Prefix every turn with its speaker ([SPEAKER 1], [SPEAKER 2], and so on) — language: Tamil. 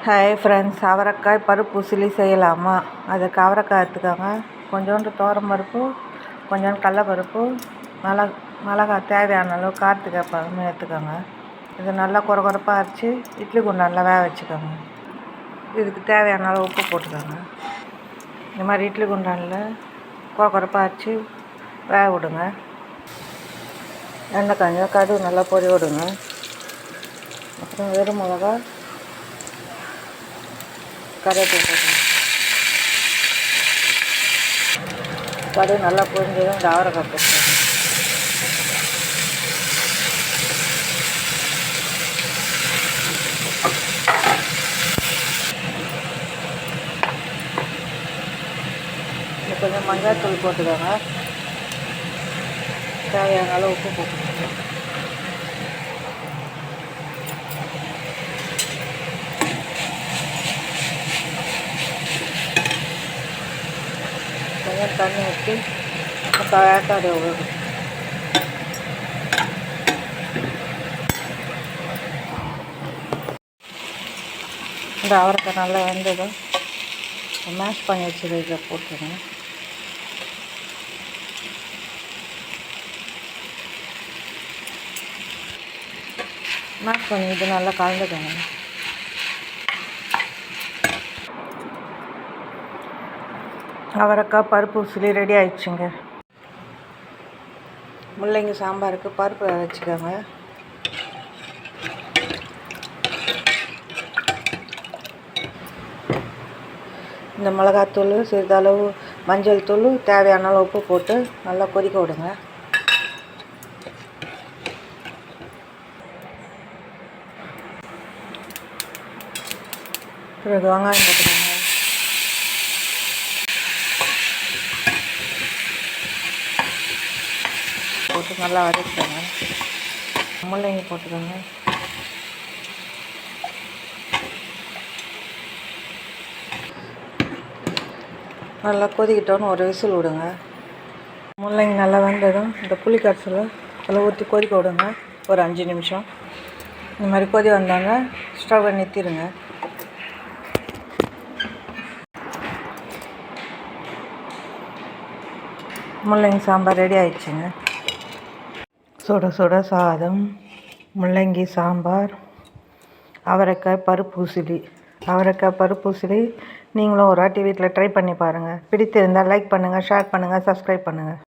[SPEAKER 1] ஹாய் ஃப்ரெண்ட்ஸ், அவரைக்காய் பருப்பு உசிலி செய்யலாமா? அதுக்கு அவரைக்காய் எடுத்துக்கோங்க. கொஞ்சோண்டு பருப்பு, கொஞ்சோண்டு கடலப்பருப்பு, மிளகாய் தேவையான அளவு காரத்துக்கு ஏற்ப எடுத்துக்கோங்க. இது நல்லா குறப்பாக அரைச்சி இட்லி குண்டானில் வேக வச்சுக்கோங்க. இதுக்கு தேவையான அளவு உப்பு போட்டுக்கோங்க. இந்த மாதிரி இட்லி குண்டானில் குறப்பாக அரைச்சி வேக விடுங்க. எண்ணெய் காஞ்சா கடுகு நல்லா பொரி விடுங்க. அப்புறம் வெறும் மிளகா, கருவேப்பிலை போட்டுங்க. கடுகு நல்லா பொரிஞ்சதும் இந்த அவரைக்காய் போட்டுக்கோங்க. கொஞ்சம் மஞ்சள் தூள் போட்டுக்கோங்க. தேவையான அளவு உப்பு போட்டுக்கோங்க. கொஞ்சம் தண்ணி ஊற்றி வேக்காடு விடும். இந்த அவரைக்காய் நல்லா வெந்ததும் மேஷ் பண்ணி வச்சுருக்க போட்டுருங்க. மேஷ் பண்ணி இது நல்லா கலந்துக்கோங்க. அவரைக்காய் பருப்பு உசிலி ரெடி ஆயிடுச்சுங்க. முள்ளங்கி சாம்பாருக்கு பருப்பு வச்சுக்கோங்க. இந்த மிளகாத்தூள், சிறிதளவு மஞ்சள் தூள், தேவையான அளவு உப்பு போட்டு நல்லா கொதிக்க விடுங்க. பிறகு வெங்காயம் போட்டுக்கோங்க. போட்டு நல்லா வதக்கிக்கோங்க. முள்ளங்கி போட்டுக்கோங்க. நல்லா கொதிக்கிட்டோன்னு ஒரு விசில் விடுங்க. முள்ளங்கி நல்லா வெந்ததும் இந்த புளி கரைசலை அதில் ஊற்றி கொதிக்க விடுங்க. ஒரு 5 நிமிஷம். இந்த மாதிரி கொதி வந்தாங்க ஸ்டவ்வை நிறுத்திடுங்க. முள்ளங்கி சாம்பார் ரெடி ஆயிடுச்சுங்க. சுட சுட சாதம், முள்ளங்கி சாம்பார், அவரைக்காய் பருப்பு உசிலி. அவரைக்காய் பருப்பு உசிலி நீங்களும் ஒரு வாட்டி வீட்டில் ட்ரை பண்ணி பாருங்கள். பிடித்திருந்தால் லைக் பண்ணுங்கள், ஷேர் பண்ணுங்கள், சப்ஸ்கிரைப் பண்ணுங்கள்.